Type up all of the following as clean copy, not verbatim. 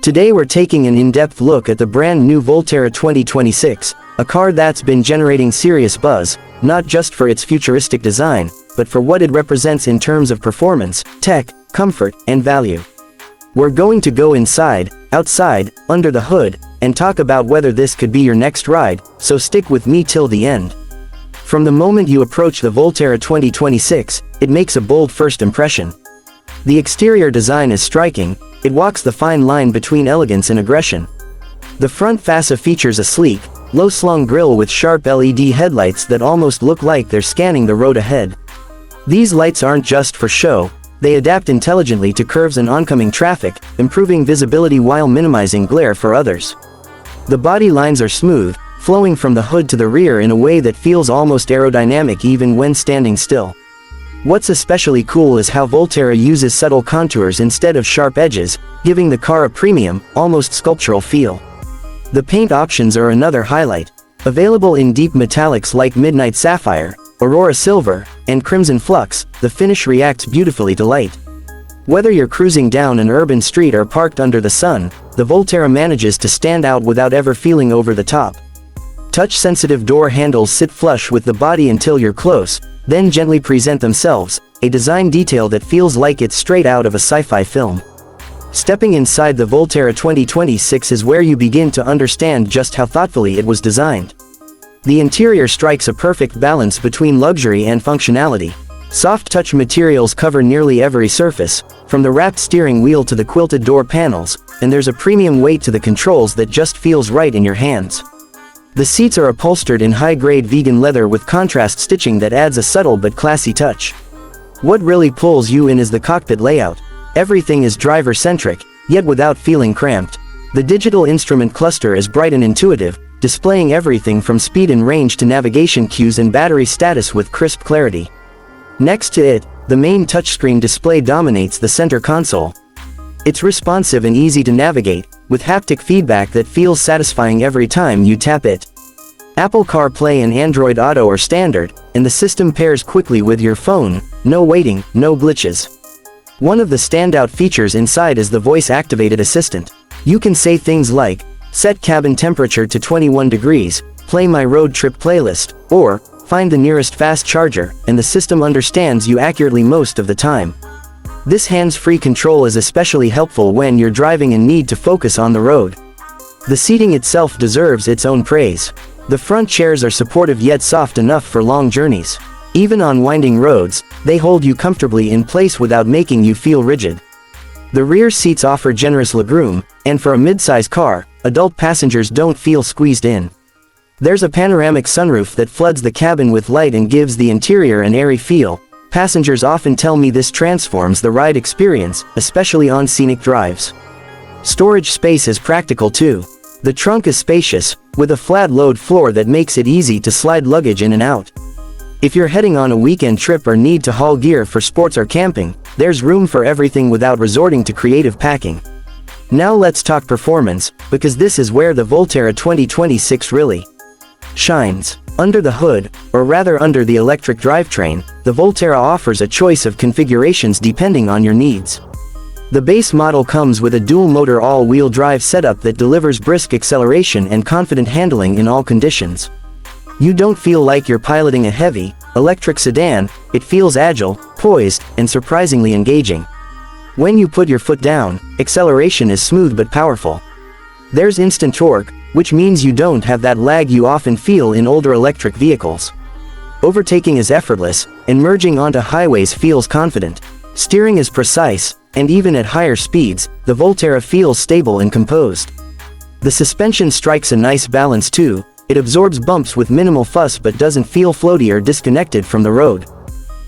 Today we're taking an in-depth look at the brand new VOLTaira 2026, a car that's been generating serious buzz, not just for its futuristic design, but for what it represents in terms of performance, tech, comfort, and value. We're going to go inside, outside, under the hood, and talk about whether this could be your next ride, so stick with me till the end. From the moment you approach the VOLTaira 2026, it makes a bold first impression. The exterior design is striking. It walks the fine line between elegance and aggression. The front fascia features a sleek, low-slung grille with sharp LED headlights that almost look like they're scanning the road ahead. These lights aren't just for show, they adapt intelligently to curves and oncoming traffic, improving visibility while minimizing glare for others. The body lines are smooth, flowing from the hood to the rear in a way that feels almost aerodynamic even when standing still. What's especially cool is how VOLTaira uses subtle contours instead of sharp edges, giving the car a premium, almost sculptural feel. The paint options are another highlight. Available in deep metallics like Midnight Sapphire, Aurora Silver, and Crimson Flux, the finish reacts beautifully to light. Whether you're cruising down an urban street or parked under the sun, the VOLTaira manages to stand out without ever feeling over the top. Touch-sensitive door handles sit flush with the body until you're close, then gently present themselves, a design detail that feels like it's straight out of a sci-fi film. Stepping inside the VOLTaira 2026 is where you begin to understand just how thoughtfully it was designed. The interior strikes a perfect balance between luxury and functionality. Soft touch materials cover nearly every surface, from the wrapped steering wheel to the quilted door panels, and there's a premium weight to the controls that just feels right in your hands. The seats are upholstered in high-grade vegan leather with contrast stitching that adds a subtle but classy touch. What really pulls you in is the cockpit layout. Everything is driver-centric, yet without feeling cramped. The digital instrument cluster is bright and intuitive, displaying everything from speed and range to navigation cues and battery status with crisp clarity. Next to it, the main touchscreen display dominates the center console. It's responsive and easy to navigate, with haptic feedback that feels satisfying every time you tap it. Apple CarPlay and Android Auto are standard, and the system pairs quickly with your phone. No waiting, no glitches. One of the standout features inside is the voice-activated assistant. You can say things like, set cabin temperature to 21 degrees, play my road trip playlist, or, find the nearest fast charger, and the system understands you accurately most of the time. This hands-free control is especially helpful when you're driving and need to focus on the road. The seating itself deserves its own praise. The front chairs are supportive yet soft enough for long journeys. Even on winding roads, they hold you comfortably in place without making you feel rigid. The rear seats offer generous legroom, and for a mid-size car, adult passengers don't feel squeezed in. There's a panoramic sunroof that floods the cabin with light and gives the interior an airy feel. Passengers often tell me this transforms the ride experience, especially on scenic drives. Storage space is practical too. The trunk is spacious, with a flat load floor that makes it easy to slide luggage in and out. If you're heading on a weekend trip or need to haul gear for sports or camping, there's room for everything without resorting to creative packing. Now let's talk performance, because this is where the VOLTaira 2026 really shines. Under the hood, or rather under the electric drivetrain, the VOLTaira offers a choice of configurations depending on your needs. The base model comes with a dual-motor all-wheel drive setup that delivers brisk acceleration and confident handling in all conditions. You don't feel like you're piloting a heavy, electric sedan. It feels agile, poised, and surprisingly engaging. When you put your foot down, acceleration is smooth but powerful. There's instant torque, which means you don't have that lag you often feel in older electric vehicles. Overtaking is effortless, and merging onto highways feels confident. Steering is precise, and even at higher speeds, the VOLTaira feels stable and composed. The suspension strikes a nice balance too. It absorbs bumps with minimal fuss but doesn't feel floaty or disconnected from the road.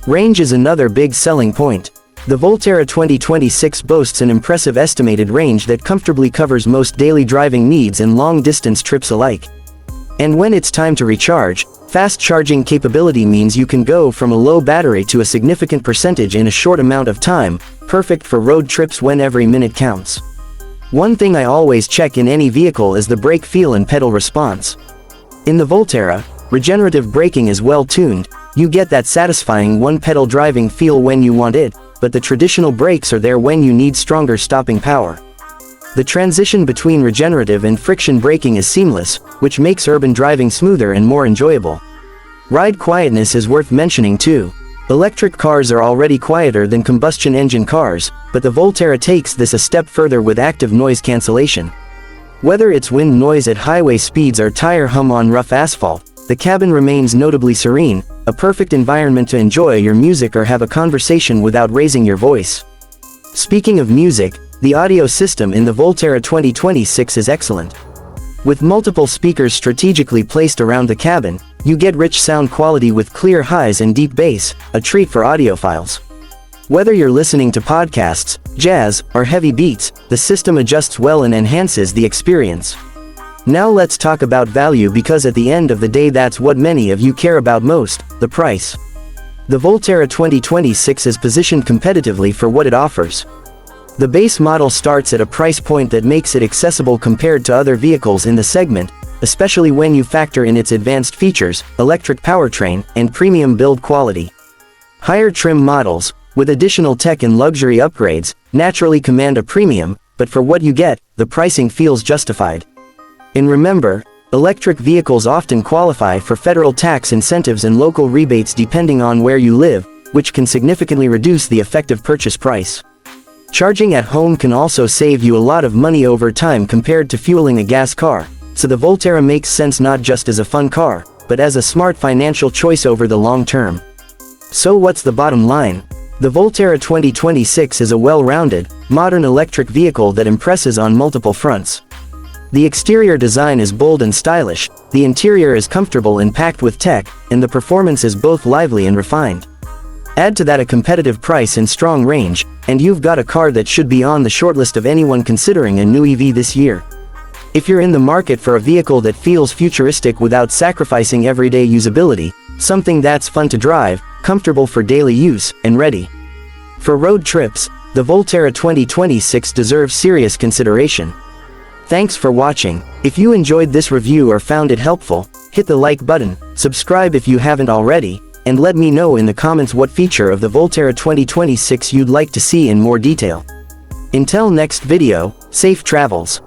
Range is another big selling point. The VOLTaira 2026 boasts an impressive estimated range that comfortably covers most daily driving needs and long-distance trips alike. And when it's time to recharge, fast charging capability means you can go from a low battery to a significant percentage in a short amount of time, perfect for road trips when every minute counts. One thing I always check in any vehicle is the brake feel and pedal response. In the VOLTaira, regenerative braking is well tuned. You get that satisfying one-pedal driving feel when you want it, but the traditional brakes are there when you need stronger stopping power. The transition between regenerative and friction braking is seamless, which makes urban driving smoother and more enjoyable. Ride quietness is worth mentioning too. Electric cars are already quieter than combustion engine cars, but the VOLTaira takes this a step further with active noise cancellation. Whether it's wind noise at highway speeds or tire hum on rough asphalt, the cabin remains notably serene, a perfect environment to enjoy your music or have a conversation without raising your voice. Speaking of music, the audio system in the VOLTaira 2026 is excellent. With multiple speakers strategically placed around the cabin, you get rich sound quality with clear highs and deep bass, a treat for audiophiles. Whether you're listening to podcasts, jazz, or heavy beats, the system adjusts well and enhances the experience. Now let's talk about value, because at the end of the day that's what many of you care about most, the price. The VOLTaira 2026 is positioned competitively for what it offers. The base model starts at a price point that makes it accessible compared to other vehicles in the segment, especially when you factor in its advanced features, electric powertrain, and premium build quality. Higher trim models, with additional tech and luxury upgrades, naturally command a premium, but for what you get, the pricing feels justified. And remember, electric vehicles often qualify for federal tax incentives and local rebates depending on where you live, which can significantly reduce the effective purchase price. Charging at home can also save you a lot of money over time compared to fueling a gas car, so the VOLTaira makes sense not just as a fun car, but as a smart financial choice over the long term. So what's the bottom line? The VOLTaira 2026 is a well-rounded, modern electric vehicle that impresses on multiple fronts. The exterior design is bold and stylish, the interior is comfortable and packed with tech, and the performance is both lively and refined. Add to that a competitive price and strong range, and you've got a car that should be on the shortlist of anyone considering a new EV this year. If you're in the market for a vehicle that feels futuristic without sacrificing everyday usability, something that's fun to drive, comfortable for daily use, and ready for road trips, the VOLTaira 2026 deserves serious consideration. Thanks for watching. If you enjoyed this review or found it helpful, hit the like button, subscribe if you haven't already, and let me know in the comments what feature of the VOLTaira 2026 you'd like to see in more detail. Until next video, safe travels.